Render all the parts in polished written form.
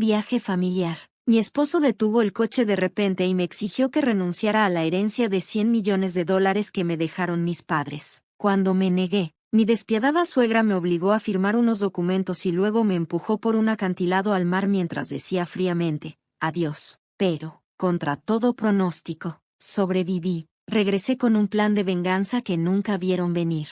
viaje familiar. Mi esposo detuvo el coche de repente y me exigió que renunciara a la herencia de $100 millones que me dejaron mis padres. Cuando me negué, mi despiadada suegra me obligó a firmar unos documentos y luego me empujó por un acantilado al mar mientras decía fríamente, adiós. Pero, contra todo pronóstico, sobreviví. Regresé con un plan de venganza que nunca vieron venir.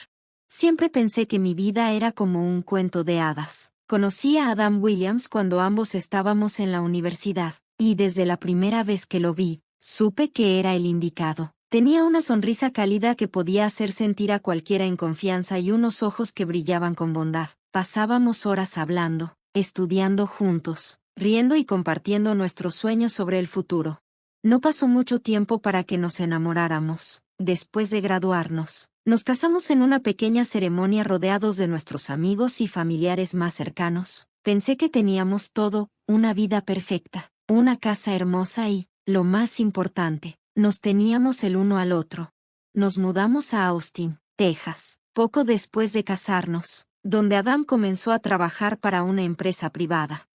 Siempre pensé que mi vida era como un cuento de hadas. Conocí a Adam Williams cuando ambos estábamos en la universidad, y desde la primera vez que lo vi, supe que era el indicado. Tenía una sonrisa cálida que podía hacer sentir a cualquiera en confianza y unos ojos que brillaban con bondad. Pasábamos horas hablando, estudiando juntos, riendo y compartiendo nuestros sueños sobre el futuro. No pasó mucho tiempo para que nos enamoráramos. Después de graduarnos, nos casamos en una pequeña ceremonia rodeados de nuestros amigos y familiares más cercanos. Pensé que teníamos todo, una vida perfecta, una casa hermosa y, lo más importante, nos teníamos el uno al otro. Nos mudamos a Austin, Texas, poco después de casarnos, donde Adam comenzó a trabajar para una empresa privada.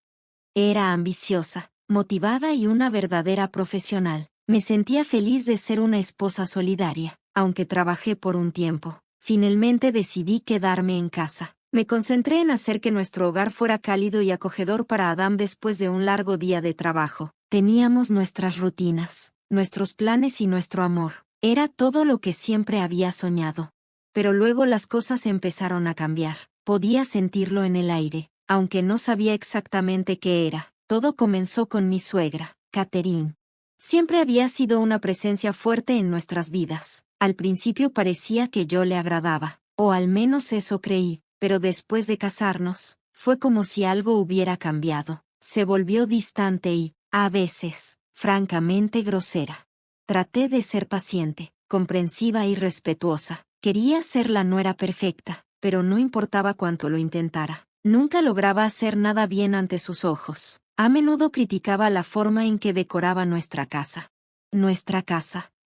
Era ambiciosa, motivada y una verdadera profesional. Me sentía feliz de ser una esposa solidaria, aunque trabajé por un tiempo. Finalmente decidí quedarme en casa. Me concentré en hacer que nuestro hogar fuera cálido y acogedor para Adam después de un largo día de trabajo. Teníamos nuestras rutinas, nuestros planes y nuestro amor. Era todo lo que siempre había soñado. Pero luego las cosas empezaron a cambiar. Podía sentirlo en el aire, aunque no sabía exactamente qué era. Todo comenzó con mi suegra, Catherine. Siempre había sido una presencia fuerte en nuestras vidas. Al principio parecía que yo le agradaba, o al menos eso creí, pero después de casarnos, fue como si algo hubiera cambiado. Se volvió distante y, a veces, francamente grosera. Traté de ser paciente, comprensiva y respetuosa. Quería ser la nuera perfecta, pero no importaba cuánto lo intentara. Nunca lograba hacer nada bien ante sus ojos. A menudo criticaba la forma en que decoraba nuestra casa.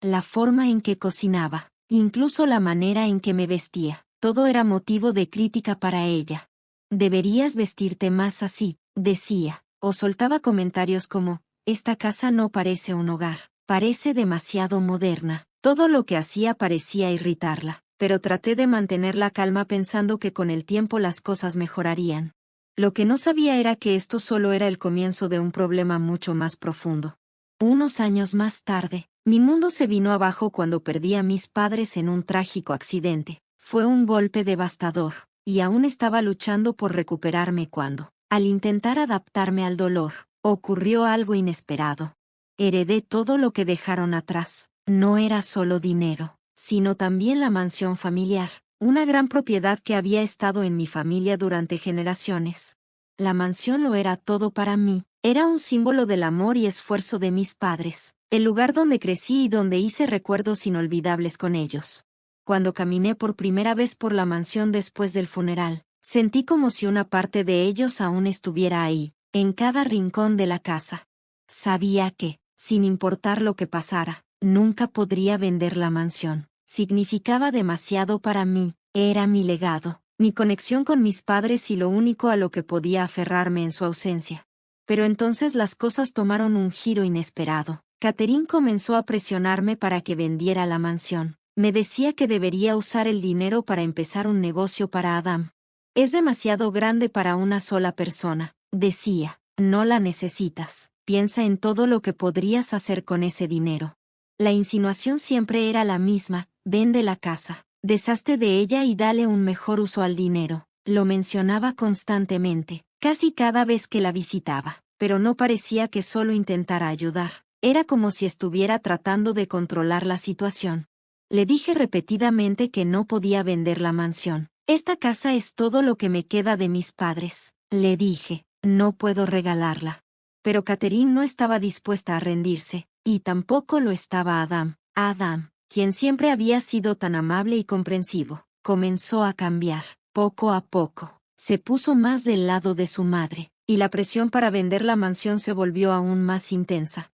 La forma en que cocinaba, incluso la manera en que me vestía. Todo era motivo de crítica para ella. Deberías vestirte más así, decía, o soltaba comentarios como, esta casa no parece un hogar, parece demasiado moderna. Todo lo que hacía parecía irritarla, pero traté de mantener la calma pensando que con el tiempo las cosas mejorarían. Lo que no sabía era que esto solo era el comienzo de un problema mucho más profundo. Unos años más tarde, mi mundo se vino abajo cuando perdí a mis padres en un trágico accidente. Fue un golpe devastador, y aún estaba luchando por recuperarme cuando, al intentar adaptarme al dolor, ocurrió algo inesperado. Heredé todo lo que dejaron atrás. No era solo dinero, sino también la mansión familiar. Una gran propiedad que había estado en mi familia durante generaciones. La mansión lo era todo para mí, era un símbolo del amor y esfuerzo de mis padres, el lugar donde crecí y donde hice recuerdos inolvidables con ellos. Cuando caminé por primera vez por la mansión después del funeral, sentí como si una parte de ellos aún estuviera ahí, en cada rincón de la casa. Sabía que, sin importar lo que pasara, nunca podría vender la mansión. Significaba demasiado para mí, era mi legado, mi conexión con mis padres y lo único a lo que podía aferrarme en su ausencia. Pero entonces las cosas tomaron un giro inesperado. Catherine comenzó a presionarme para que vendiera la mansión. Me decía que debería usar el dinero para empezar un negocio para Adam. Es demasiado grande para una sola persona, decía. No la necesitas. Piensa en todo lo que podrías hacer con ese dinero. La insinuación siempre era la misma, vende la casa, deshazte de ella y dale un mejor uso al dinero. Lo mencionaba constantemente, casi cada vez que la visitaba, pero no parecía que solo intentara ayudar. Era como si estuviera tratando de controlar la situación. Le dije repetidamente que no podía vender la mansión. Esta casa es todo lo que me queda de mis padres, le dije, no puedo regalarla. Pero Catherine no estaba dispuesta a rendirse, y tampoco lo estaba Adam. Adam, quien siempre había sido tan amable y comprensivo, comenzó a cambiar, poco a poco. Se puso más del lado de su madre, y la presión para vender la mansión se volvió aún más intensa.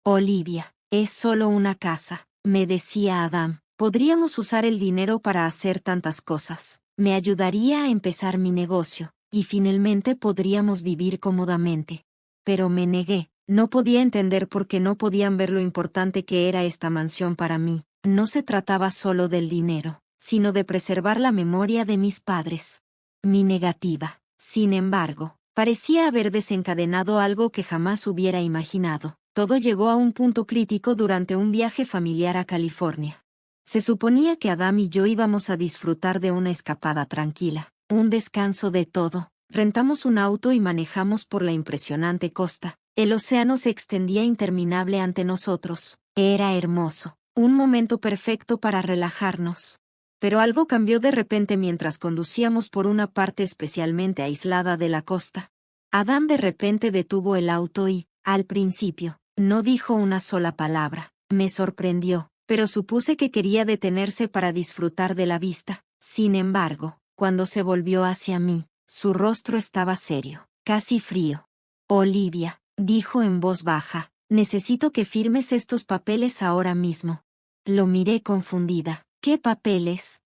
Olivia, es solo una casa, me decía Adam. Podríamos usar el dinero para hacer tantas cosas. Me ayudaría a empezar mi negocio, y finalmente podríamos vivir cómodamente. Pero me negué. No podía entender por qué no podían ver lo importante que era esta mansión para mí. No se trataba solo del dinero, sino de preservar la memoria de mis padres. Mi negativa, sin embargo, parecía haber desencadenado algo que jamás hubiera imaginado. Todo llegó a un punto crítico durante un viaje familiar a California. Se suponía que Adam y yo íbamos a disfrutar de una escapada tranquila, un descanso de todo. Rentamos un auto y manejamos por la impresionante costa. El océano se extendía interminable ante nosotros. Era hermoso, un momento perfecto para relajarnos. Pero algo cambió de repente mientras conducíamos por una parte especialmente aislada de la costa. Adam de repente detuvo el auto y, al principio, no dijo una sola palabra. Me sorprendió, pero supuse que quería detenerse para disfrutar de la vista. Sin embargo, cuando se volvió hacia mí, su rostro estaba serio, casi frío. Olivia, dijo en voz baja, necesito que firmes estos papeles ahora mismo. Lo miré confundida. ¿Qué papeles?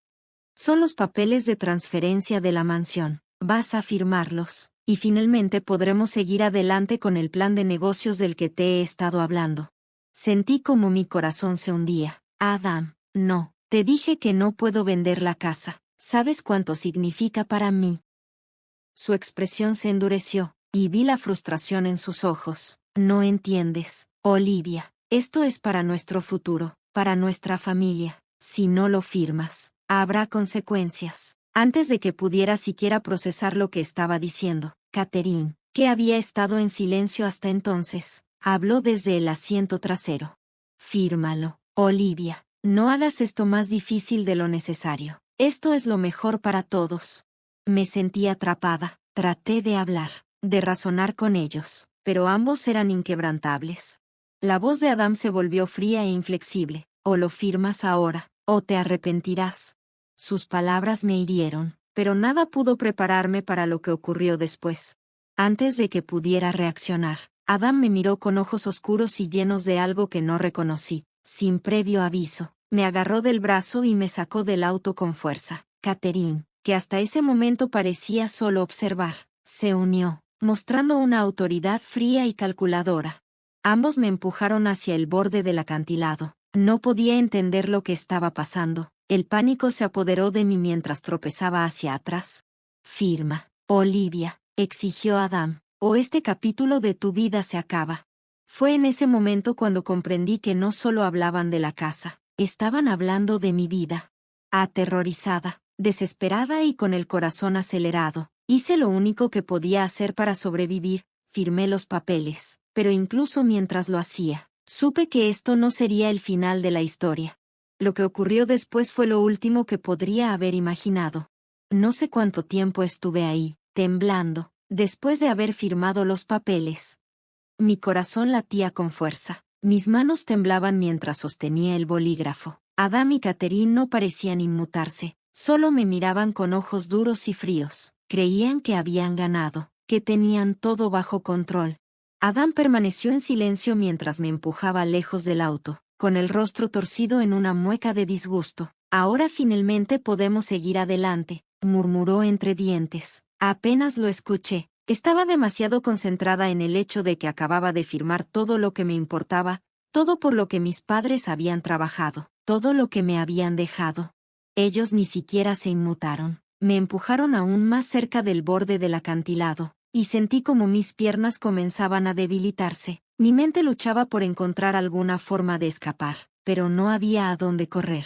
Son los papeles de transferencia de la mansión. Vas a firmarlos, y finalmente podremos seguir adelante con el plan de negocios del que te he estado hablando. Sentí como mi corazón se hundía. Adam, no, te dije que no puedo vender la casa. ¿Sabes cuánto significa para mí? Su expresión se endureció, y vi la frustración en sus ojos. No entiendes, Olivia. Esto es para nuestro futuro, para nuestra familia. Si no lo firmas, habrá consecuencias. Antes de que pudiera siquiera procesar lo que estaba diciendo, Catherine, que había estado en silencio hasta entonces, habló desde el asiento trasero. Fírmalo, Olivia. No hagas esto más difícil de lo necesario. Esto es lo mejor para todos. Me sentí atrapada. Traté de hablar, de razonar con ellos, pero ambos eran inquebrantables. La voz de Adam se volvió fría e inflexible. O lo firmas ahora, o te arrepentirás. Sus palabras me hirieron, pero nada pudo prepararme para lo que ocurrió después. Antes de que pudiera reaccionar, Adam me miró con ojos oscuros y llenos de algo que no reconocí. Sin previo aviso, me agarró del brazo y me sacó del auto con fuerza. Catherine, que hasta ese momento parecía solo observar, se unió, mostrando una autoridad fría y calculadora. Ambos me empujaron hacia el borde del acantilado. No podía entender lo que estaba pasando. El pánico se apoderó de mí mientras tropezaba hacia atrás. Firma, Olivia, exigió Adam, o este capítulo de tu vida se acaba. Fue en ese momento cuando comprendí que no solo hablaban de la casa, estaban hablando de mi vida. Aterrorizada, desesperada y con el corazón acelerado, hice lo único que podía hacer para sobrevivir, firmé los papeles, pero incluso mientras lo hacía, supe que esto no sería el final de la historia. Lo que ocurrió después fue lo último que podría haber imaginado. No sé cuánto tiempo estuve ahí, temblando, después de haber firmado los papeles. Mi corazón latía con fuerza. Mis manos temblaban mientras sostenía el bolígrafo. Adam y Catherine no parecían inmutarse, solo me miraban con ojos duros y fríos. Creían que habían ganado, que tenían todo bajo control. Adam permaneció en silencio mientras me empujaba lejos del auto, con el rostro torcido en una mueca de disgusto. Ahora finalmente podemos seguir adelante, murmuró entre dientes. Apenas lo escuché. Estaba demasiado concentrada en el hecho de que acababa de firmar todo lo que me importaba, todo por lo que mis padres habían trabajado, todo lo que me habían dejado. Ellos ni siquiera se inmutaron. Me empujaron aún más cerca del borde del acantilado, y sentí como mis piernas comenzaban a debilitarse. Mi mente luchaba por encontrar alguna forma de escapar, pero no había a dónde correr.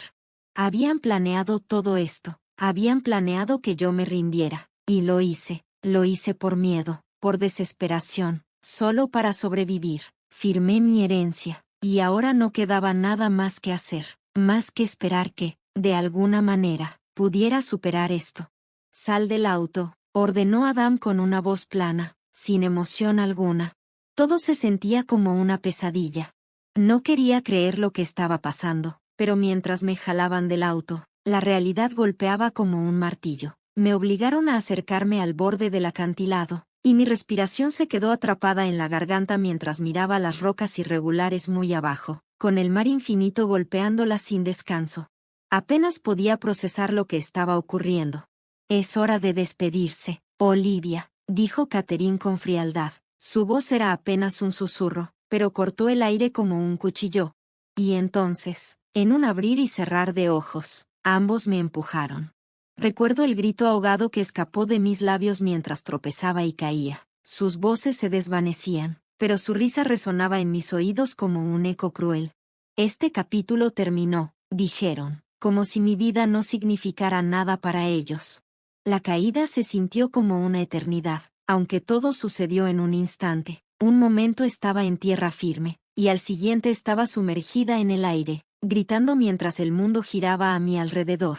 Habían planeado todo esto, habían planeado que yo me rindiera, y lo hice. Lo hice por miedo, por desesperación, solo para sobrevivir. Firmé mi herencia, y ahora no quedaba nada más que hacer, más que esperar que, de alguna manera, pudiera superar esto. Sal del auto, ordenó Adam con una voz plana, sin emoción alguna. Todo se sentía como una pesadilla. No quería creer lo que estaba pasando, pero mientras me jalaban del auto, la realidad golpeaba como un martillo. Me obligaron a acercarme al borde del acantilado, y mi respiración se quedó atrapada en la garganta mientras miraba las rocas irregulares muy abajo, con el mar infinito golpeándolas sin descanso. Apenas podía procesar lo que estaba ocurriendo. Es hora de despedirse, Olivia, dijo Catherine con frialdad. Su voz era apenas un susurro, pero cortó el aire como un cuchillo. Y entonces, en un abrir y cerrar de ojos, ambos me empujaron. Recuerdo el grito ahogado que escapó de mis labios mientras tropezaba y caía. Sus voces se desvanecían, pero su risa resonaba en mis oídos como un eco cruel. Este capítulo terminó, dijeron, como si mi vida no significara nada para ellos. La caída se sintió como una eternidad, aunque todo sucedió en un instante. Un momento estaba en tierra firme, y al siguiente estaba sumergida en el aire, gritando mientras el mundo giraba a mi alrededor.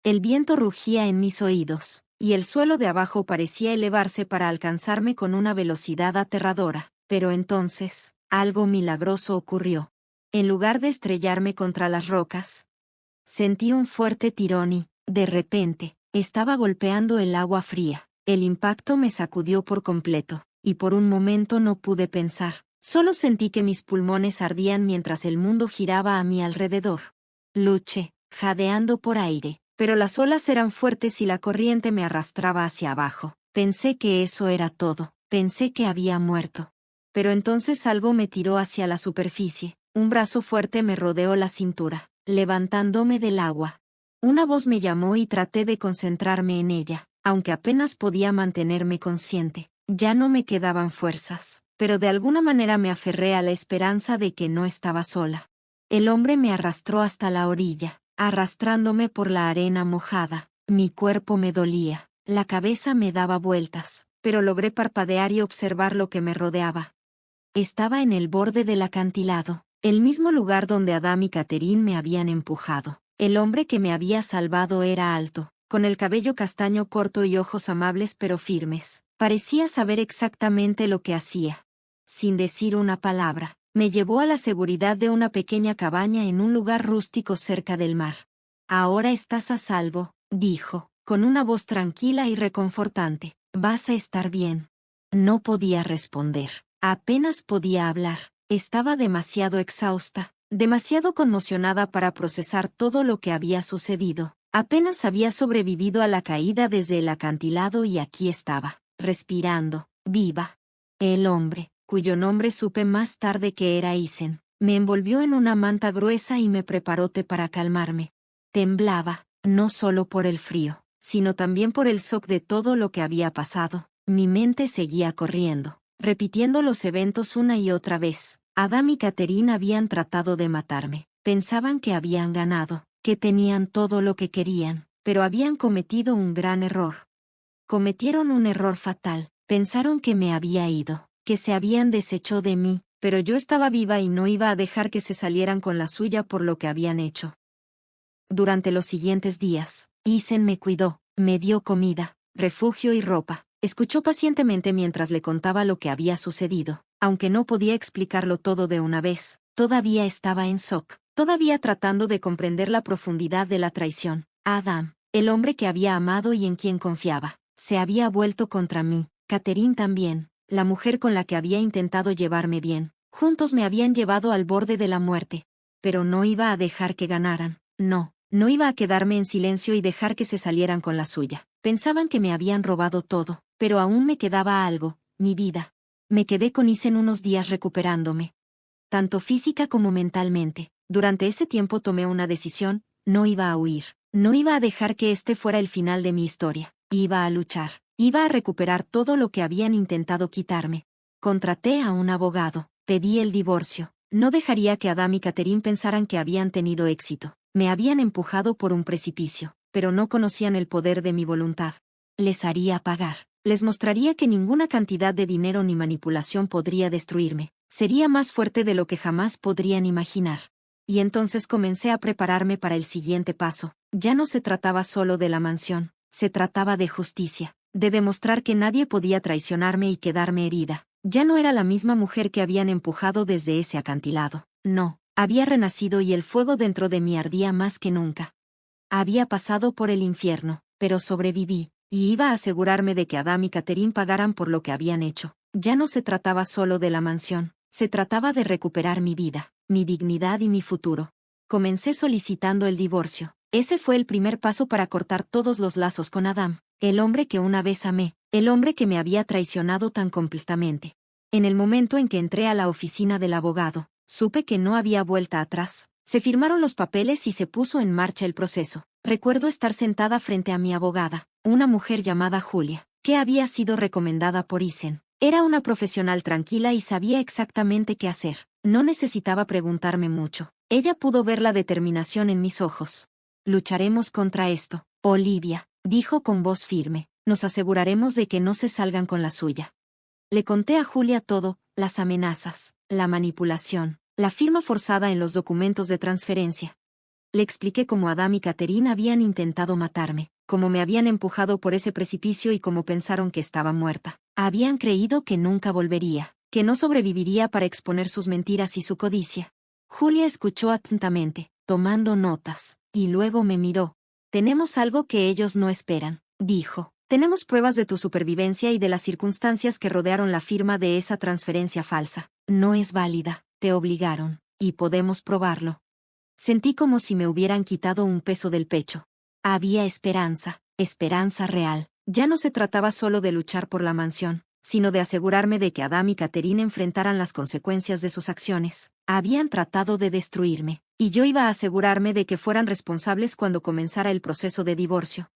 El viento rugía en mis oídos, y el suelo de abajo parecía elevarse para alcanzarme con una velocidad aterradora. Pero entonces, algo milagroso ocurrió. En lugar de estrellarme contra las rocas, sentí un fuerte tirón y, de repente, estaba golpeando el agua fría. El impacto me sacudió por completo, y por un momento no pude pensar. Solo sentí que mis pulmones ardían mientras el mundo giraba a mi alrededor. Luché, jadeando por aire, pero las olas eran fuertes y la corriente me arrastraba hacia abajo. Pensé que eso era todo, pensé que había muerto. Pero entonces algo me tiró hacia la superficie, un brazo fuerte me rodeó la cintura, levantándome del agua. Una voz me llamó y traté de concentrarme en ella, aunque apenas podía mantenerme consciente. Ya no me quedaban fuerzas, pero de alguna manera me aferré a la esperanza de que no estaba sola. El hombre me arrastró hasta la orilla, arrastrándome por la arena mojada. Mi cuerpo me dolía, la cabeza me daba vueltas, pero logré parpadear y observar lo que me rodeaba. Estaba en el borde del acantilado, el mismo lugar donde Adam y Catherine me habían empujado. El hombre que me había salvado era alto, con el cabello castaño corto y ojos amables pero firmes. Parecía saber exactamente lo que hacía. Sin decir una palabra, me llevó a la seguridad de una pequeña cabaña en un lugar rústico cerca del mar. Ahora estás a salvo, dijo, con una voz tranquila y reconfortante. Vas a estar bien. No podía responder. Apenas podía hablar. Estaba demasiado exhausta, demasiado conmocionada para procesar todo lo que había sucedido. Apenas había sobrevivido a la caída desde el acantilado y aquí estaba, respirando, viva. El hombre, cuyo nombre supe más tarde que era Isen, me envolvió en una manta gruesa y me preparó té para calmarme. Temblaba, no solo por el frío, sino también por el shock de todo lo que había pasado. Mi mente seguía corriendo, repitiendo los eventos una y otra vez. Adam y Catherine habían tratado de matarme. Pensaban que habían ganado, que tenían todo lo que querían, pero habían cometido un gran error. Cometieron un error fatal. Pensaron que me había ido, que se habían deshecho de mí, pero yo estaba viva y no iba a dejar que se salieran con la suya por lo que habían hecho. Durante los siguientes días, Isen me cuidó, me dio comida, refugio y ropa. Escuchó pacientemente mientras le contaba lo que había sucedido. Aunque no podía explicarlo todo de una vez, todavía estaba en shock, todavía tratando de comprender la profundidad de la traición. Adam, el hombre que había amado y en quien confiaba, se había vuelto contra mí. Catherine también, la mujer con la que había intentado llevarme bien. Juntos me habían llevado al borde de la muerte. Pero no iba a dejar que ganaran, no iba a quedarme en silencio y dejar que se salieran con la suya. Pensaban que me habían robado todo, pero aún me quedaba algo, mi vida. Me quedé con Isen unos días recuperándome, tanto física como mentalmente. Durante ese tiempo tomé una decisión, no iba a huir, no iba a dejar que este fuera el final de mi historia. Iba a luchar, iba a recuperar todo lo que habían intentado quitarme. Contraté a un abogado, pedí el divorcio. No dejaría que Adam y Catherine pensaran que habían tenido éxito. Me habían empujado por un precipicio, pero no conocían el poder de mi voluntad. Les haría pagar. Les mostraría que ninguna cantidad de dinero ni manipulación podría destruirme. Sería más fuerte de lo que jamás podrían imaginar. Y entonces comencé a prepararme para el siguiente paso. Ya no se trataba solo de la mansión, se trataba de justicia, de demostrar que nadie podía traicionarme y quedarme herida. Ya no era la misma mujer que habían empujado desde ese acantilado. No, había renacido y el fuego dentro de mí ardía más que nunca. Había pasado por el infierno, pero sobreviví. Y iba a asegurarme de que Adam y Catherine pagaran por lo que habían hecho. Ya no se trataba solo de la mansión, se trataba de recuperar mi vida, mi dignidad y mi futuro. Comencé solicitando el divorcio. Ese fue el primer paso para cortar todos los lazos con Adam, el hombre que una vez amé, el hombre que me había traicionado tan completamente. En el momento en que entré a la oficina del abogado, supe que no había vuelta atrás. Se firmaron los papeles y se puso en marcha el proceso. Recuerdo estar sentada frente a mi abogada, una mujer llamada Julia, que había sido recomendada por Isen. Era una profesional tranquila y sabía exactamente qué hacer. No necesitaba preguntarme mucho. Ella pudo ver la determinación en mis ojos. Lucharemos contra esto, Olivia, dijo con voz firme. Nos aseguraremos de que no se salgan con la suya. Le conté a Julia todo, las amenazas, la manipulación, la firma forzada en los documentos de transferencia. Le expliqué cómo Adam y Catherine habían intentado matarme, cómo me habían empujado por ese precipicio y cómo pensaron que estaba muerta. Habían creído que nunca volvería, que no sobreviviría para exponer sus mentiras y su codicia. Julia escuchó atentamente, tomando notas, y luego me miró. Tenemos algo que ellos no esperan, dijo. Tenemos pruebas de tu supervivencia y de las circunstancias que rodearon la firma de esa transferencia falsa. No es válida, te obligaron, y podemos probarlo. Sentí como si me hubieran quitado un peso del pecho. Había esperanza, esperanza real. Ya no se trataba solo de luchar por la mansión, sino de asegurarme de que Adam y Catherine enfrentaran las consecuencias de sus acciones. Habían tratado de destruirme, y yo iba a asegurarme de que fueran responsables cuando comenzara el proceso de divorcio.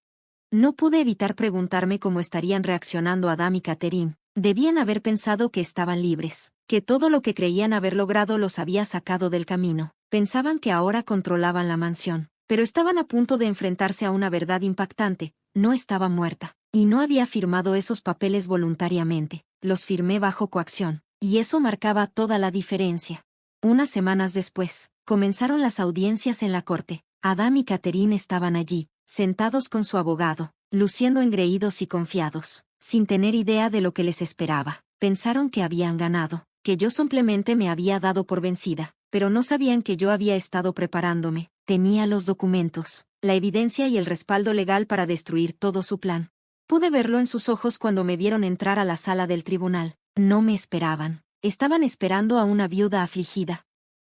No pude evitar preguntarme cómo estarían reaccionando Adam y Catherine. Debían haber pensado que estaban libres, que todo lo que creían haber logrado los había sacado del camino. Pensaban que ahora controlaban la mansión, pero estaban a punto de enfrentarse a una verdad impactante. No estaba muerta, y no había firmado esos papeles voluntariamente. Los firmé bajo coacción, y eso marcaba toda la diferencia. Unas semanas después, comenzaron las audiencias en la corte. Adam y Catherine estaban allí, sentados con su abogado, luciendo engreídos y confiados, sin tener idea de lo que les esperaba. Pensaron que habían ganado, que yo simplemente me había dado por vencida, pero no sabían que yo había estado preparándome. Tenía los documentos, la evidencia y el respaldo legal para destruir todo su plan. Pude verlo en sus ojos cuando me vieron entrar a la sala del tribunal. No me esperaban. Estaban esperando a una viuda afligida.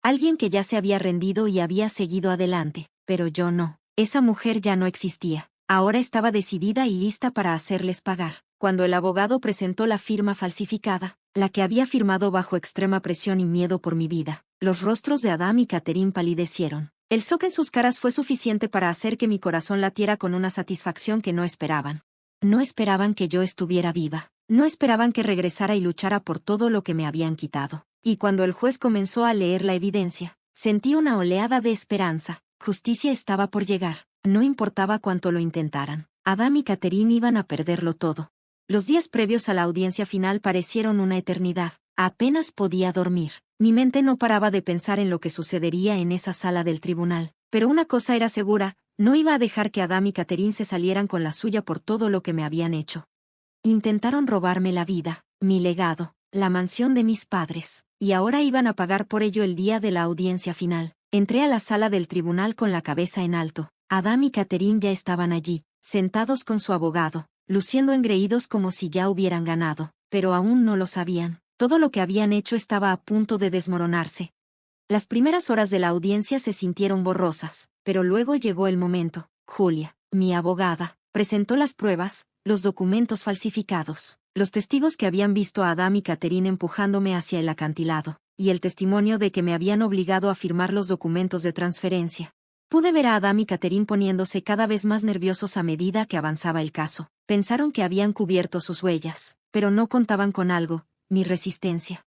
Alguien que ya se había rendido y había seguido adelante, pero yo no. Esa mujer ya no existía. Ahora estaba decidida y lista para hacerles pagar. Cuando el abogado presentó la firma falsificada, la que había firmado bajo extrema presión y miedo por mi vida, los rostros de Adam y Catherine palidecieron. El shock en sus caras fue suficiente para hacer que mi corazón latiera con una satisfacción que no esperaban. No esperaban que yo estuviera viva. No esperaban que regresara y luchara por todo lo que me habían quitado. Y cuando el juez comenzó a leer la evidencia, sentí una oleada de esperanza. Justicia estaba por llegar. No importaba cuánto lo intentaran. Adam y Catherine iban a perderlo todo. Los días previos a la audiencia final parecieron una eternidad. Apenas podía dormir. Mi mente no paraba de pensar en lo que sucedería en esa sala del tribunal. Pero una cosa era segura, no iba a dejar que Adam y Catherine se salieran con la suya por todo lo que me habían hecho. Intentaron robarme la vida, mi legado, la mansión de mis padres, y ahora iban a pagar por ello el día de la audiencia final. Entré a la sala del tribunal con la cabeza en alto. Adam y Catherine ya estaban allí, sentados con su abogado, luciendo engreídos como si ya hubieran ganado, pero aún no lo sabían. Todo lo que habían hecho estaba a punto de desmoronarse. Las primeras horas de la audiencia se sintieron borrosas, pero luego llegó el momento. Julia, mi abogada, presentó las pruebas, los documentos falsificados, los testigos que habían visto a Adam y Catherine empujándome hacia el acantilado, y el testimonio de que me habían obligado a firmar los documentos de transferencia. Pude ver a Adam y Catherine poniéndose cada vez más nerviosos a medida que avanzaba el caso. Pensaron que habían cubierto sus huellas, pero no contaban con algo, mi resistencia.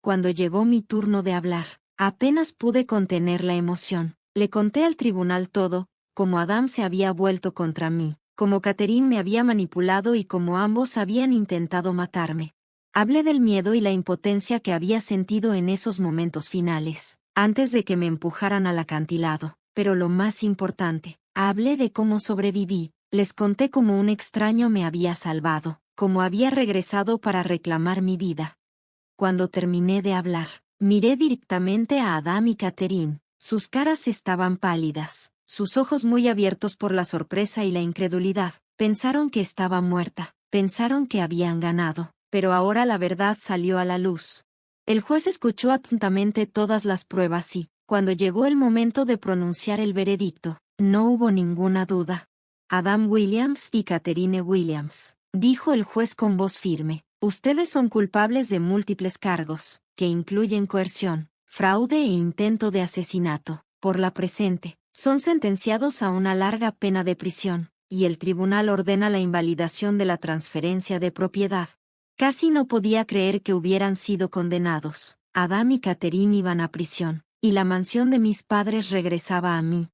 Cuando llegó mi turno de hablar, apenas pude contener la emoción. Le conté al tribunal todo, cómo Adam se había vuelto contra mí, cómo Catherine me había manipulado y cómo ambos habían intentado matarme. Hablé del miedo y la impotencia que había sentido en esos momentos finales, antes de que me empujaran al acantilado. Pero lo más importante, hablé de cómo sobreviví. Les conté cómo un extraño me había salvado, cómo había regresado para reclamar mi vida. Cuando terminé de hablar, miré directamente a Adam y Catherine. Sus caras estaban pálidas, sus ojos muy abiertos por la sorpresa y la incredulidad. Pensaron que estaba muerta, pensaron que habían ganado, pero ahora la verdad salió a la luz. El juez escuchó atentamente todas las pruebas y, cuando llegó el momento de pronunciar el veredicto, no hubo ninguna duda. Adam Williams y Catherine Williams, dijo el juez con voz firme, Ustedes son culpables de múltiples cargos, que incluyen coerción, fraude e intento de asesinato. Por la presente, son sentenciados a una larga pena de prisión, y el tribunal ordena la invalidación de la transferencia de propiedad. Casi no podía creer que hubieran sido condenados. Adam y Catherine iban a prisión, y la mansión de mis padres regresaba a mí.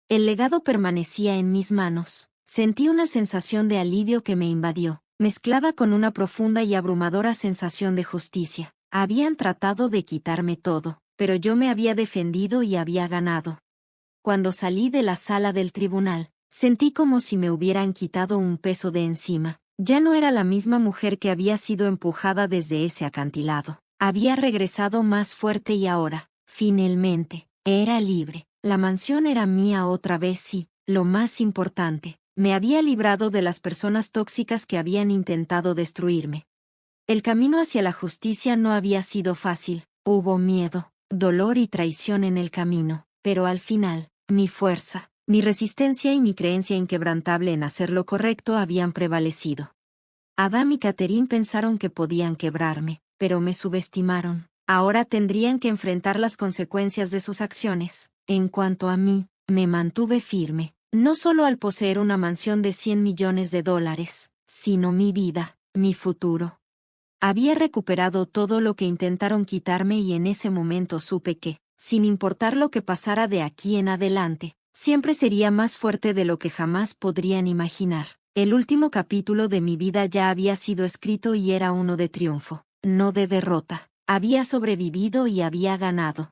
El legado permanecía en mis manos. Sentí una sensación de alivio que me invadió, mezclada con una profunda y abrumadora sensación de justicia. Habían tratado de quitarme todo, pero yo me había defendido y había ganado. Cuando salí de la sala del tribunal, sentí como si me hubieran quitado un peso de encima. Ya no era la misma mujer que había sido empujada desde ese acantilado. Había regresado más fuerte y ahora, finalmente, era libre. La mansión era mía otra vez y, lo más importante, me había librado de las personas tóxicas que habían intentado destruirme. El camino hacia la justicia no había sido fácil. Hubo miedo, dolor y traición en el camino, pero al final, mi fuerza, mi resistencia y mi creencia inquebrantable en hacer lo correcto habían prevalecido. Adam y Catherine pensaron que podían quebrarme, pero me subestimaron. Ahora tendrían que enfrentar las consecuencias de sus acciones. En cuanto a mí, me mantuve firme, no solo al poseer una mansión de $100 millones, sino mi vida, mi futuro. Había recuperado todo lo que intentaron quitarme y en ese momento supe que, sin importar lo que pasara de aquí en adelante, siempre sería más fuerte de lo que jamás podrían imaginar. El último capítulo de mi vida ya había sido escrito y era uno de triunfo, no de derrota. Había sobrevivido y había ganado.